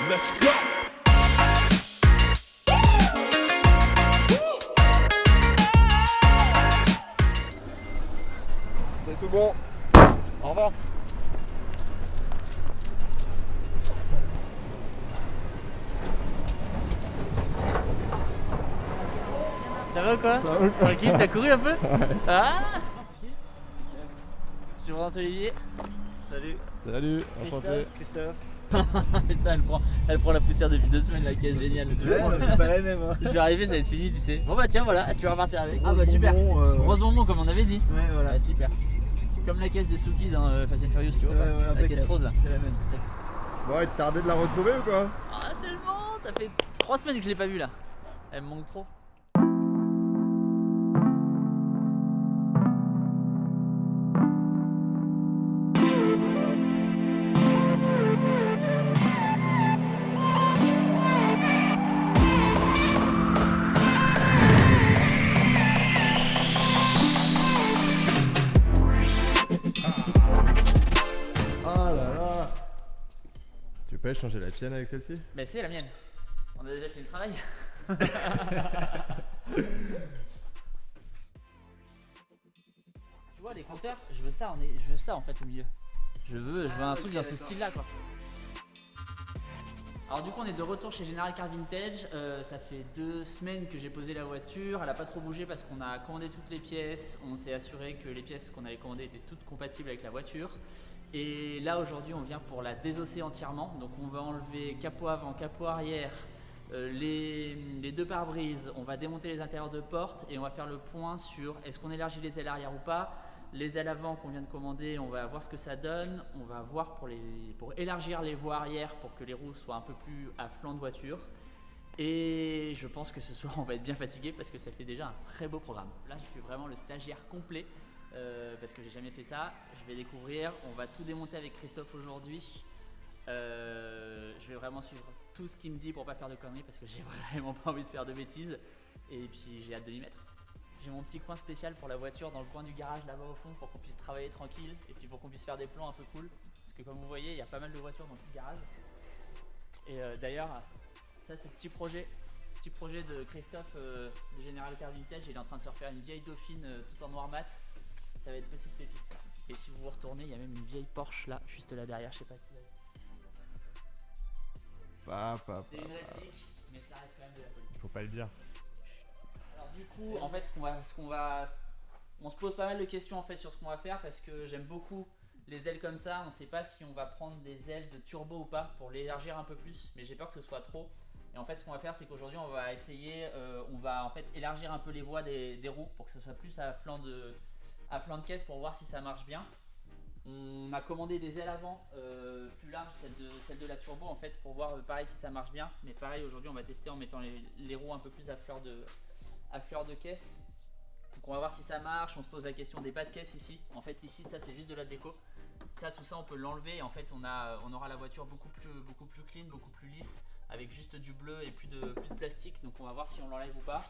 Let's go. C'est tout bon. Au revoir. Ça va quoi? Tranquille, t'as couru un peu? Ouais. Ah! Je présente Olivier. Salut. Salut, enchanté. Christophe. Putain, elle prend la poussière depuis 2 semaines, la caisse, génial. C'est pas la même. Hein. Je vais arriver, ça va être fini, tu sais. Bon bah tiens, voilà, tu vas repartir avec. Ah bah super. Rose bonbon, comme on avait dit. Ouais, voilà. Ah, super. Comme la caisse de Suki dans Fast and Furious, tu vois. Ouais, ouais, la caisse rose là. C'est la même. Bon, il te tardait de la retrouver ou quoi? Ah tellement, ça fait 3 semaines que je l'ai pas vue là. Elle me manque trop. Ah là là. Tu peux changer la tienne avec celle-ci? Mais c'est la mienne. On a déjà fait le travail. Tu vois les compteurs, je veux ça en fait au milieu. Je veux un truc dans ce style là quoi. Alors du coup on est de retour chez General Car Vintage. Ça fait 2 semaines que j'ai posé la voiture. Elle a pas trop bougé parce qu'on a commandé toutes les pièces. On s'est assuré que les pièces qu'on avait commandées étaient toutes compatibles avec la voiture. Et là aujourd'hui on vient pour la désosser entièrement. Donc on va enlever capot avant, capot arrière, les 2 pare-brises. On va démonter les intérieurs de porte et on va faire le point sur est-ce qu'on élargit les ailes arrière ou pas. Les ailes avant qu'on vient de commander, on va voir ce que ça donne. On va voir pour élargir les voies arrière pour que les roues soient un peu plus à flanc de voiture. Et je pense que ce soir on va être bien fatigué parce que ça fait déjà un très beau programme. Là je suis vraiment le stagiaire complet parce que j'ai jamais fait ça. Je vais découvrir, on va tout démonter avec Christophe aujourd'hui. Je vais vraiment suivre tout ce qu'il me dit pour pas faire de conneries parce que j'ai vraiment pas envie de faire de bêtises. Et puis j'ai hâte de m'y mettre. J'ai mon petit coin spécial pour la voiture dans le coin du garage là-bas au fond pour qu'on puisse travailler tranquille et puis pour qu'on puisse faire des plans un peu cool. Parce que comme vous voyez, il y a pas mal de voitures dans tout le garage. Et d'ailleurs, ça c'est le petit projet de Christophe de General Car Vintage. Il est en train de se refaire une vieille Dauphine tout en noir mat. Ça va être petite pépite ça. Et si vous vous retournez, il y a même une vieille Porsche là, juste là derrière, je sais pas si vous avez. C'est une réplique, mais ça reste quand même de la folie. Il faut pas le dire. Alors du coup, en fait, on se pose pas mal de questions en fait sur ce qu'on va faire parce que j'aime beaucoup les ailes comme ça. On sait pas si on va prendre des ailes de turbo ou pas pour l'élargir un peu plus, mais j'ai peur que ce soit trop. Et en fait, ce qu'on va faire, c'est qu'aujourd'hui, on va essayer, on va en fait élargir un peu les voies des roues pour que ce soit plus à flanc de caisse pour voir si ça marche bien. On a commandé des ailes avant plus larges, celle de la turbo en fait, pour voir pareil si ça marche bien. Mais pareil, aujourd'hui, on va tester en mettant les roues un peu plus à fleur de caisse. Donc on va voir si ça marche. On se pose la question des bas de caisse ici. En fait, ici, ça c'est juste de la déco. Ça, tout ça, on peut l'enlever. Et en fait, on aura la voiture beaucoup plus clean, beaucoup plus lisse, avec juste du bleu et plus de plastique. Donc on va voir si on l'enlève ou pas.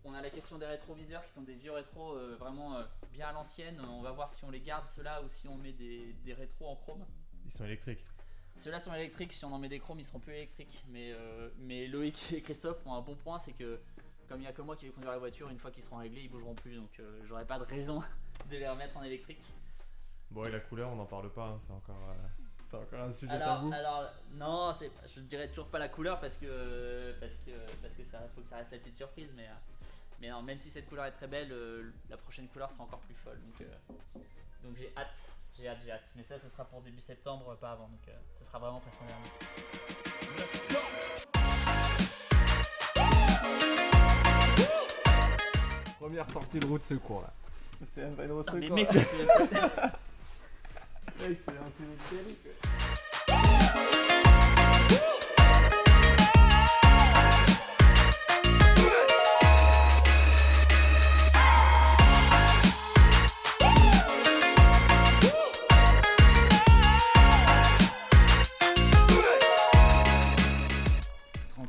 On a la question des rétroviseurs qui sont des vieux rétros vraiment bien à l'ancienne. On va voir si on les garde ceux-là ou si on met des rétros en chrome. Ils sont électriques. Ceux-là sont électriques, si on en met des chromes ils seront plus électriques. Mais Loïc et Christophe ont un bon point, c'est que comme il n'y a que moi qui vais conduire la voiture, une fois qu'ils seront réglés ils bougeront plus. Donc j'aurai pas de raison de les remettre en électrique. Bon, et la couleur, on n'en parle pas, hein. C'est encore un sujet Alors tabou. non, je ne dirais toujours pas la couleur parce que ça faut que ça reste la petite surprise. Mais non, même si cette couleur est très belle, la prochaine couleur sera encore plus folle. Donc j'ai hâte. Mais ça, ce sera pour début septembre, pas avant. Donc ce sera vraiment presque en dernier. Let's go. Première sortie de route secours là. C'est même pas une route. Mais mec, c'est Mec, c'est un petit série quoi.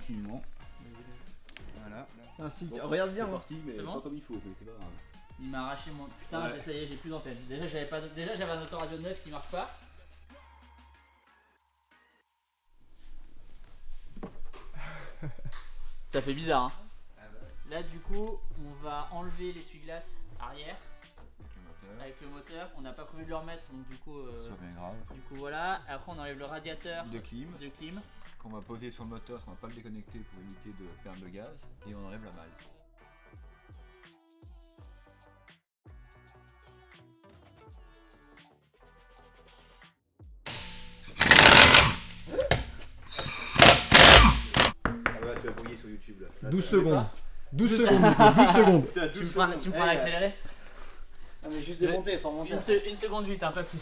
tranquillement. Voilà. Ainsi, regarde bien, moi. Mais C'est bon pas comme il faut, mais c'est pas grave. Il m'a arraché mon. Putain, Ouais. ça y est, j'ai plus d'antenne. Déjà, j'avais un autoradio neuf qui marche pas. Ça fait bizarre, hein. Là du coup on va enlever l'essuie-glace arrière avec le moteur. On n'a pas prévu de le remettre donc du coup C'est bien grave. du coup voilà. Après on enlève le radiateur De clim de clim. qu'on va poser sur le moteur, qu'on va pas le déconnecter pour éviter de perdre le gaz, et on enlève la malle. Ah voilà, tu as brouillé sur YouTube là. 12 secondes. 12 secondes, Nico, 12 secondes. Tu me feras l'accélérer. Ah mais juste démonter, faut remonter. Une seconde 8, hein, pas plus.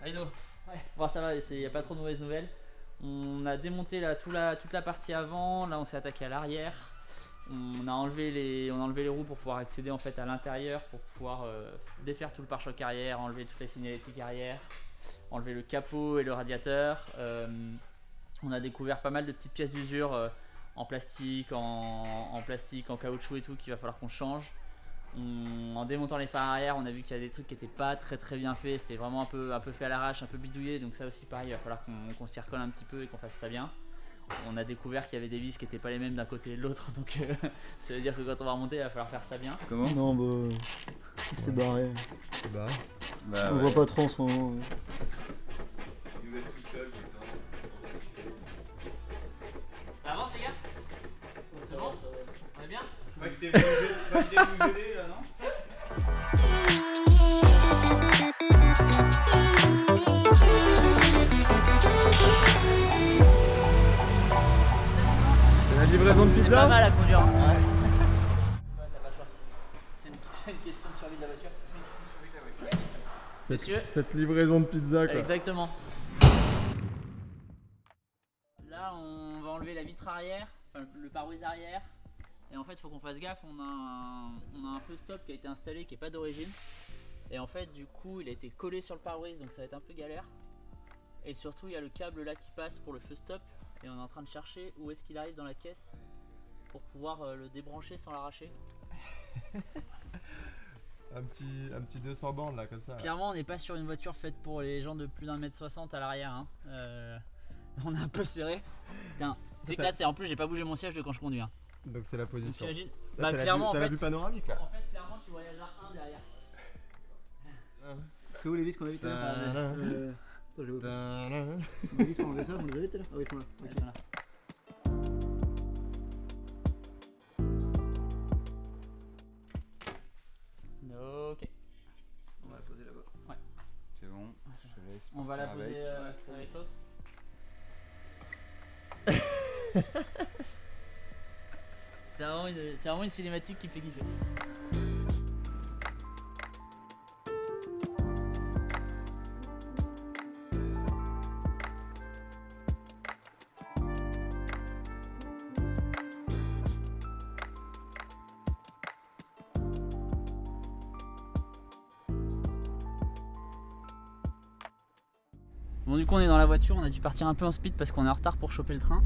Allez, no. Ouais. Bon, ça va, il n'y a pas trop de mauvaises nouvelles. On a démonté toute la partie avant. Là, on s'est attaqué à l'arrière. On a enlevé les roues pour pouvoir accéder en fait à l'intérieur, pour pouvoir défaire tout le pare-choc arrière, enlever toute la signalétique arrière, enlever le capot et le radiateur. On a découvert pas mal de petites pièces d'usure en plastique, en caoutchouc et tout qu'il va falloir qu'on change. En démontant les phares arrière, on a vu qu'il y a des trucs qui n'étaient pas très bien faits. C'était vraiment un peu fait à l'arrache, un peu bidouillé. Donc ça aussi pareil, il va falloir qu'on s'y recolle un petit peu et qu'on fasse ça bien. On a découvert qu'il y avait des vis qui n'étaient pas les mêmes d'un côté et de l'autre. Donc ça veut dire que quand on va remonter, il va falloir faire ça bien. Comment? Non bah... c'est barré. Bah, On voit pas trop en ce moment. Ça avance les gars? C'est bon? On est bien? Je crois que t'es venu nous aider là, non? c'est la livraison de C'est pas pizza. mal à conduire. Hein. Ouais, t'as pas le choix. C'est une question de survie de la voiture. Messieurs. Cette livraison de pizza quoi. Exactement. Là, on va enlever la vitre arrière, enfin le pare-brise arrière. Et en fait, il faut qu'on fasse gaffe. On a un feu stop qui a été installé qui n'est pas d'origine. Et en fait, du coup, il a été collé sur le pare-brise, donc ça va être un peu galère. Et surtout, il y a le câble là qui passe pour le feu stop. Et on est en train de chercher où est-ce qu'il arrive dans la caisse pour pouvoir le débrancher sans l'arracher. Un petit 200 bandes là comme ça. Clairement, on n'est pas sur une voiture faite pour les gens de plus d'1m60 à l'arrière. Hein. On est un peu serré. Putain, c'est que là, en plus, j'ai pas bougé mon siège de quand je conduis. Hein. Donc c'est la Donc, position. t'imagines? Là, t'as Clairement, la en fait, vue panoramique là. clairement, tu voyages un derrière. C'est où les vis qu'on a vu tout à l'heure? Attends, j'ai oublié. Les vis qu'on avait ça, vous les avez tout à l'heure? Ah oui, ils sont là. Ouais, Ok. voilà. Ok. On va la poser là-bas. Ouais. C'est bon, je te laisse. On va la partir poser avec. avec l'autre. C'est vraiment une cinématique qui me fait kiffer. Bon, du coup on est dans la voiture, on a dû partir un peu en speed parce qu'on est en retard pour choper le train.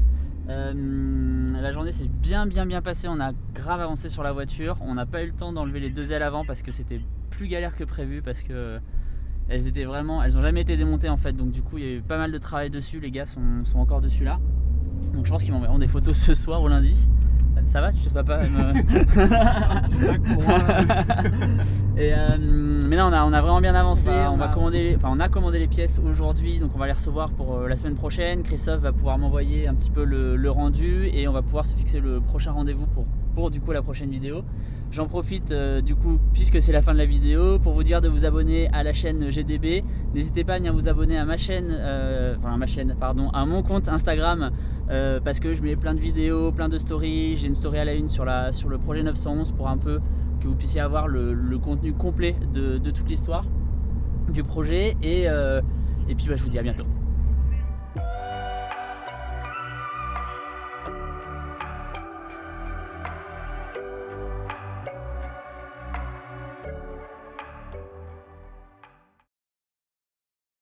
La journée s'est bien passée, on a grave avancé sur la voiture. On n'a pas eu le temps d'enlever les deux ailes avant parce que c'était plus galère que prévu, parce que elles ont jamais été démontées en fait. Donc du coup il y a eu pas mal de travail dessus, les gars sont encore dessus là. Donc je pense qu'ils m'enverront des photos ce soir ou lundi. Ça va, tu te vas pas mais là on a vraiment bien avancé. On a commandé les pièces aujourd'hui, donc on va les recevoir pour la semaine prochaine. Christophe va pouvoir m'envoyer un petit peu le rendu et on va pouvoir se fixer le prochain rendez-vous pour du coup la prochaine vidéo. J'en profite du coup, puisque c'est la fin de la vidéo, pour vous dire de vous abonner à la chaîne GDB. N'hésitez pas à venir vous abonner à ma chaîne, à mon compte Instagram, parce que je mets plein de vidéos, plein de stories. J'ai une story à la une sur le projet 911 pour un peu que vous puissiez avoir le contenu complet de toute l'histoire du projet. Et puis je vous dis à bientôt.